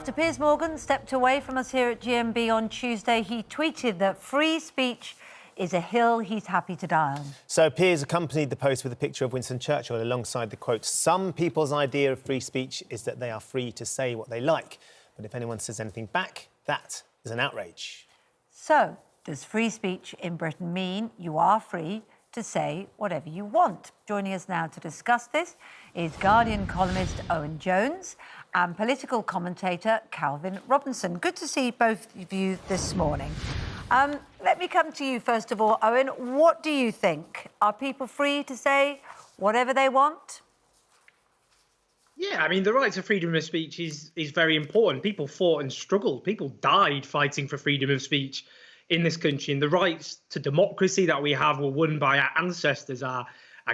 After Piers Morgan stepped away from us here at GMB on Tuesday, he tweeted that free speech is a hill he's happy to die on. So Piers accompanied the post with a picture of Winston Churchill alongside the quote, "Some people's idea of free speech is that they are free to say what they like. But if anyone says anything back, that is an outrage." So, does free speech in Britain mean you are free to say whatever you want? Joining us now to discuss this is Guardian columnist Owen Jones and political commentator Calvin Robinson. Good to see both of you this morning. Let me come to you first of all, Owen. What do you think? Are people free to say whatever they want? Yeah, I mean, the right to freedom of speech is very important. People fought and struggled. People died fighting for freedom of speech in this country. And the rights to democracy that we have were won by our ancestors, our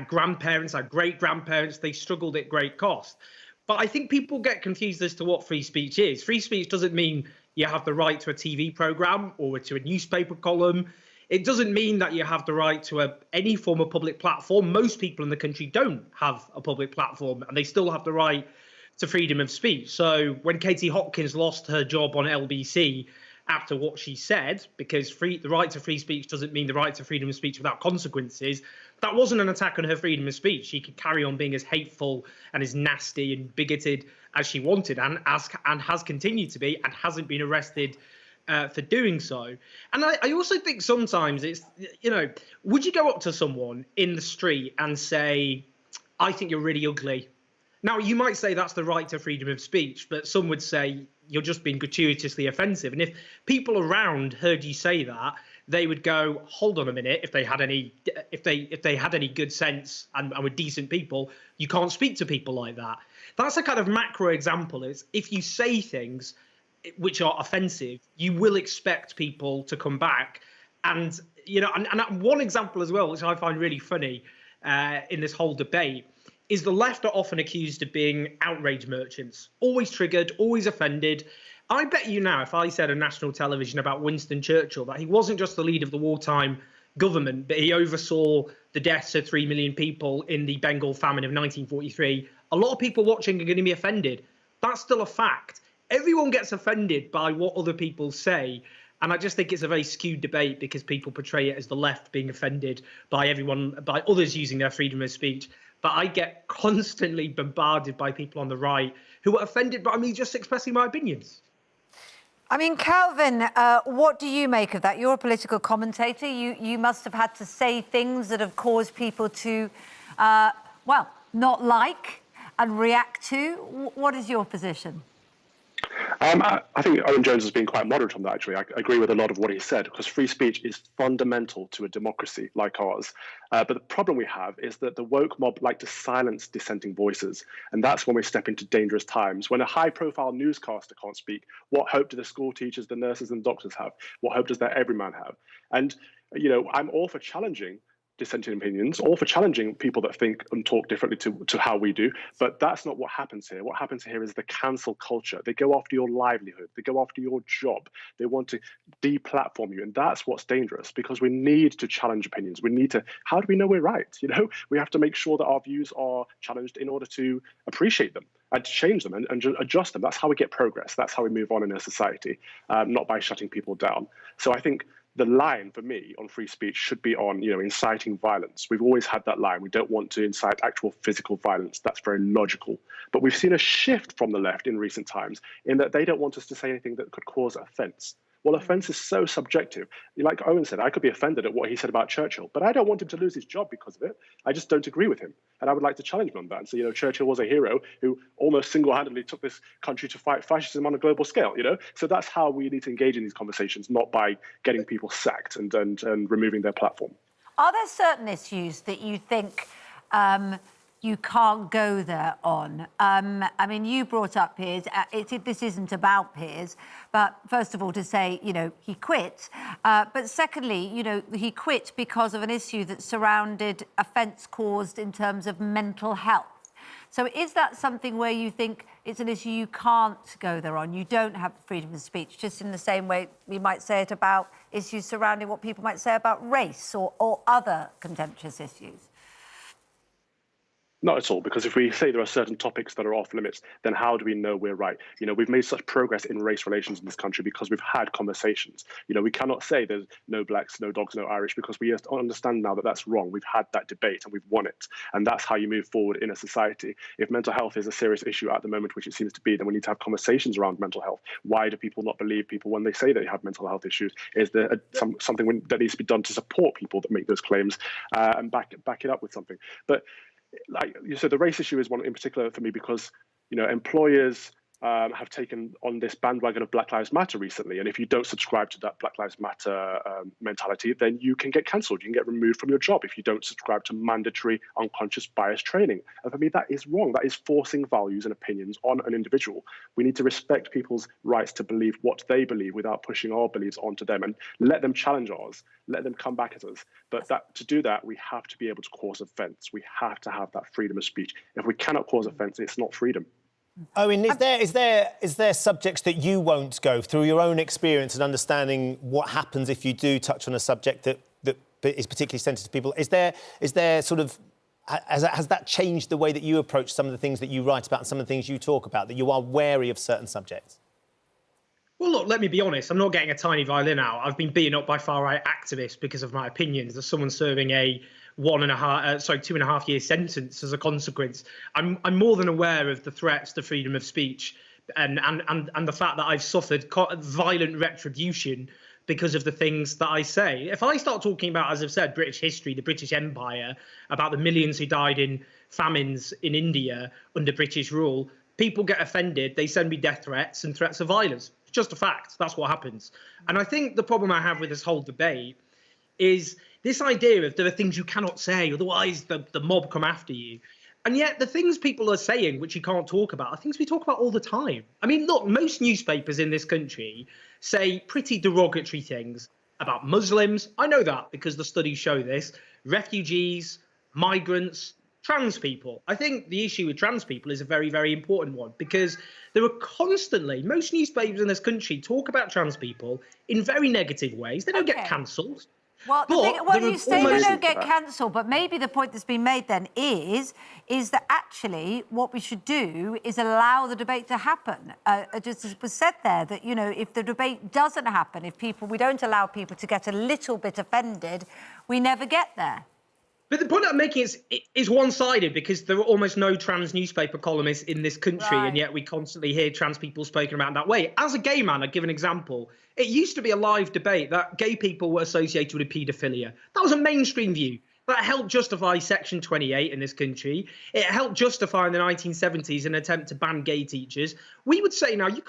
grandparents, our great-grandparents. They struggled at great cost. But I think people get confused as to what free speech is. Free speech doesn't mean you have the right to a TV programme or to a newspaper column. It doesn't mean that you have the right to any form of public platform. Most people in the country don't have a public platform, and they still have the right to freedom of speech. So when Katie Hopkins lost her job on LBC after what she said, because the right to free speech doesn't mean the right to freedom of speech without consequences, that wasn't an attack on her freedom of speech. She could carry on being as hateful and as nasty and bigoted as she wanted, and has continued to be, and hasn't been arrested for doing so. And I also think sometimes it's, would you go up to someone in the street and say, "I think you're really ugly"? Now, you might say that's the right to freedom of speech, but some would say you're just being gratuitously offensive. And if people around heard you say that, they would go, "Hold on a minute." If they had any good sense and were decent people, you can't speak to people like that. That's a kind of macro example. Is if you say things which are offensive, you will expect people to come back. And and one example as well, which I find really funny in this whole debate, is the left are often accused of being outrage merchants, always triggered, always offended. I bet you now, if I said on national television about Winston Churchill that he wasn't just the leader of the wartime government, but he oversaw the deaths of 3 million people in the Bengal famine of 1943, a lot of people watching are going to be offended. That's still a fact. Everyone gets offended by what other people say. And I just think it's a very skewed debate because people portray it as the left being offended by by others using their freedom of speech. But I get constantly bombarded by people on the right who are offended by me just expressing my opinions. I mean, Calvin, what do you make of that? You're a political commentator. You must have had to say things that have caused people to, not like and react to. What is your position? I think Owen Jones has been quite moderate on that, actually. I agree with a lot of what he said, because free speech is fundamental to a democracy like ours. But the problem we have is that the woke mob like to silence dissenting voices. And that's when we step into dangerous times. When a high-profile newscaster can't speak, what hope do the school teachers, the nurses and doctors have? What hope does their everyman have? And, I'm all for challenging dissenting opinions, all for challenging people that think and talk differently to how we do. But that's not what happens here. What happens here is the cancel culture. They go after your livelihood. They go after your job. They want to deplatform you. And that's what's dangerous, because we need to challenge opinions. We need to, how do we know we're right? We have to make sure that our views are challenged in order to appreciate them and to change them and adjust them. That's how we get progress. That's how we move on in a society, not by shutting people down. So I think the line for me on free speech should be on, inciting violence. We've always had that line. We don't want to incite actual physical violence. That's very logical. But we've seen a shift from the left in recent times in that they don't want us to say anything that could cause offence. Well, offence is so subjective. Like Owen said, I could be offended at what he said about Churchill, but I don't want him to lose his job because of it. I just don't agree with him. And I would like to challenge him on that. And so, Churchill was a hero who almost single-handedly took this country to fight fascism on a global scale, So that's how we need to engage in these conversations, not by getting people sacked and removing their platform. Are there certain issues that you think you can't go there on? I mean, you brought up Piers. This isn't about Piers, but first of all, to say, he quit. But secondly, he quit because of an issue that surrounded offence caused in terms of mental health. So is that something where you think it's an issue you can't go there on? You don't have freedom of speech, just in the same way we might say it about issues surrounding what people might say about race or other contentious issues? Not at all, because if we say there are certain topics that are off limits, then how do we know we're right? You know, we've made such progress in race relations in this country because we've had conversations. You know, we cannot say there's no blacks, no dogs, no Irish, because we understand now that that's wrong. We've had that debate and we've won it. And that's how you move forward in a society. If mental health is a serious issue at the moment, which it seems to be, then we need to have conversations around mental health. Why do people not believe people when they say they have mental health issues? Is there something that needs to be done to support people that make those claims and back it up with something? But like you said, the race issue is one in particular for me because, you know, employers have taken on this bandwagon of Black Lives Matter recently. And if you don't subscribe to that Black Lives Matter mentality, then you can get cancelled. You can get removed from your job if you don't subscribe to mandatory unconscious bias training. And for me, that is wrong. That is forcing values and opinions on an individual. We need to respect people's rights to believe what they believe without pushing our beliefs onto them, and let them challenge ours, let them come back at us. But to do that, we have to be able to cause offence. We have to have that freedom of speech. If we cannot cause offence, it's not freedom. Owen, is there subjects that you won't go through your own experience and understanding what happens if you do touch on a subject that is particularly sensitive to people? Is there sort of has that changed the way that you approach some of the things that you write about and some of the things you talk about, that you are wary of certain subjects? Well, look, let me be honest. I'm not getting a tiny violin out. I've been beaten up by far-right activists because of my opinions. There's someone serving a 2.5 year sentence as a consequence. I'm more than aware of the threats to freedom of speech and the fact that I've suffered violent retribution because of the things that I say. If I start talking about, as I've said, British history, the British Empire, about the millions who died in famines in India under British rule, people get offended. They send me death threats and threats of violence. It's just a fact. That's what happens. And I think the problem I have with this whole debate is this idea of there are things you cannot say, otherwise the mob come after you. And yet the things people are saying, which you can't talk about, are things we talk about all the time. I mean, look, most newspapers in this country say pretty derogatory things about Muslims. I know that because the studies show this. Refugees, migrants, trans people. I think the issue with trans people is a very, very important one because there are constantly, most newspapers in this country talk about trans people in very negative ways. They don't get cancelled. Well, you say they don't get cancelled, but maybe the point that's been made then is that actually what we should do is allow the debate to happen. Just as was said there, that, you know, if the debate doesn't happen, if we don't allow people to get a little bit offended, we never get there. But the point I'm making is one-sided because there are almost no trans newspaper columnists in this country, and yet we constantly hear trans people spoken about in that way. As a gay man, I'd give an example. It used to be a live debate that gay people were associated with paedophilia. That was a mainstream view. That helped justify Section 28 in this country. It helped justify in the 1970s an attempt to ban gay teachers. We would say now, of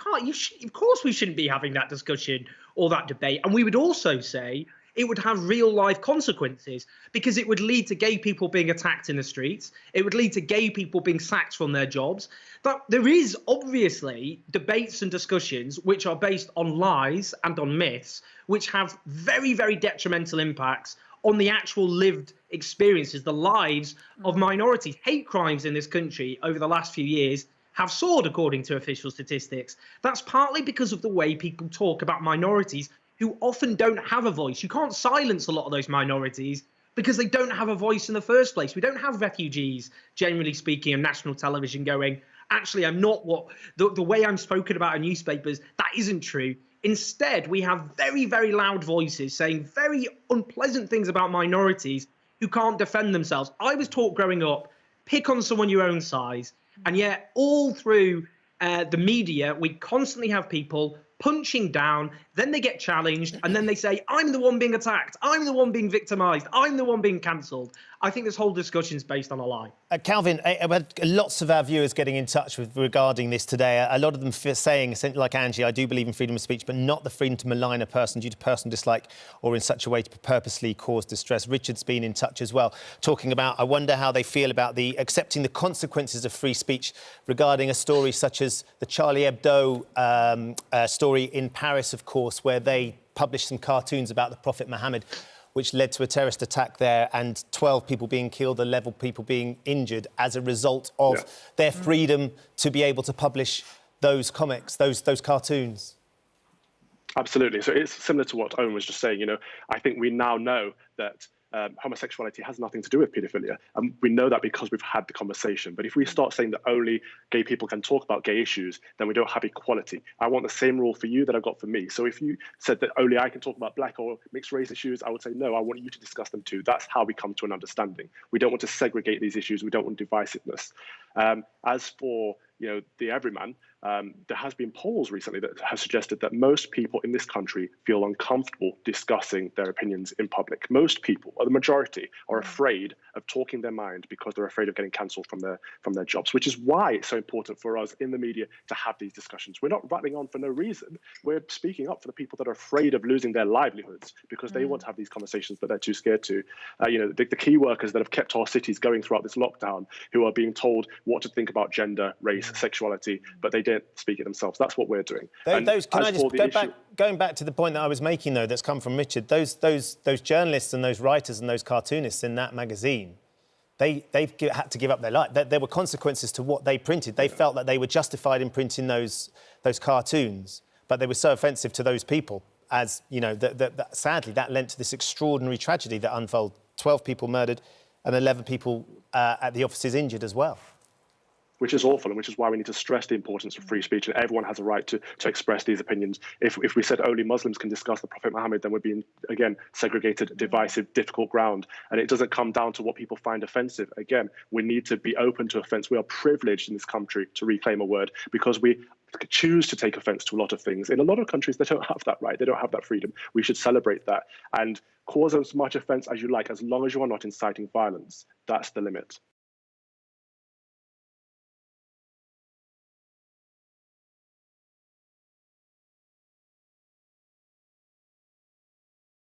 course we shouldn't be having that discussion or that debate. And we would also say it would have real life consequences because it would lead to gay people being attacked in the streets. It would lead to gay people being sacked from their jobs. But there is obviously debates and discussions which are based on lies and on myths, which have very, very detrimental impacts on the actual lived experiences, the lives of minorities. Hate crimes in this country over the last few years have soared, according to official statistics. That's partly because of the way people talk about minorities who often don't have a voice. You can't silence a lot of those minorities because they don't have a voice in the first place. We don't have refugees, generally speaking, on national television going, actually, I'm not what the way I'm spoken about in newspapers, that isn't true. Instead, we have very, very loud voices saying very unpleasant things about minorities who can't defend themselves. I was taught growing up, pick on someone your own size. And yet all through the media, we constantly have people punching down, then they get challenged, and then they say, I'm the one being attacked, I'm the one being victimised, I'm the one being cancelled. I think this whole discussion is based on a lie. Calvin, lots of our viewers getting in touch regarding this today. A lot of them saying, like Angie, I do believe in freedom of speech, but not the freedom to malign a person due to personal dislike or in such a way to purposely cause distress. Richard's been in touch as well, talking about, I wonder how they feel about accepting the consequences of free speech regarding a story such as the Charlie Hebdo story in Paris, of course, where they published some cartoons about the Prophet Muhammad, which led to a terrorist attack there and 12 people being killed, 11 people being injured as a result of their freedom to be able to publish those comics, those cartoons. Absolutely. So it's similar to what Owen was just saying. You know, I think we now know that homosexuality has nothing to do with paedophilia. And we know that because we've had the conversation. But if we start saying that only gay people can talk about gay issues, then we don't have equality. I want the same rule for you that I've got for me. So if you said that only I can talk about black or mixed race issues, I would say, no, I want you to discuss them too. That's how we come to an understanding. We don't want to segregate these issues. We don't want divisiveness. As for the everyman, there has been polls recently that have suggested that most people in this country feel uncomfortable discussing their opinions in public. Most people, or the majority, are afraid of talking their mind because they're afraid of getting cancelled from their jobs, which is why it's so important for us in the media to have these discussions. We're not rattling on for no reason. We're speaking up for the people that are afraid of losing their livelihoods because they want to have these conversations, but they're too scared to. The key workers that have kept our cities going throughout this lockdown, who are being told what to think about gender, race, sexuality, but they didn't speak it themselves. That's what we're doing. Going back to the point that I was making, though, that's come from Richard, those journalists and those writers and those cartoonists in that magazine, they've had to give up their life. There were consequences to what they printed. They felt that they were justified in printing those cartoons, but they were so offensive to those people, as that sadly that led to this extraordinary tragedy that unfolded. 12 people murdered and 11 people at the offices injured as well. Which is awful, and which is why we need to stress the importance of free speech, and everyone has a right to express these opinions. If we said only Muslims can discuss the Prophet Muhammad, then we'd be in, again, segregated, divisive, difficult ground. And it doesn't come down to what people find offensive. Again, we need to be open to offence. We are privileged in this country to reclaim a word because we choose to take offence to a lot of things. In a lot of countries, they don't have that right. They don't have that freedom. We should celebrate that and cause as much offence as you like, as long as you are not inciting violence. That's the limit.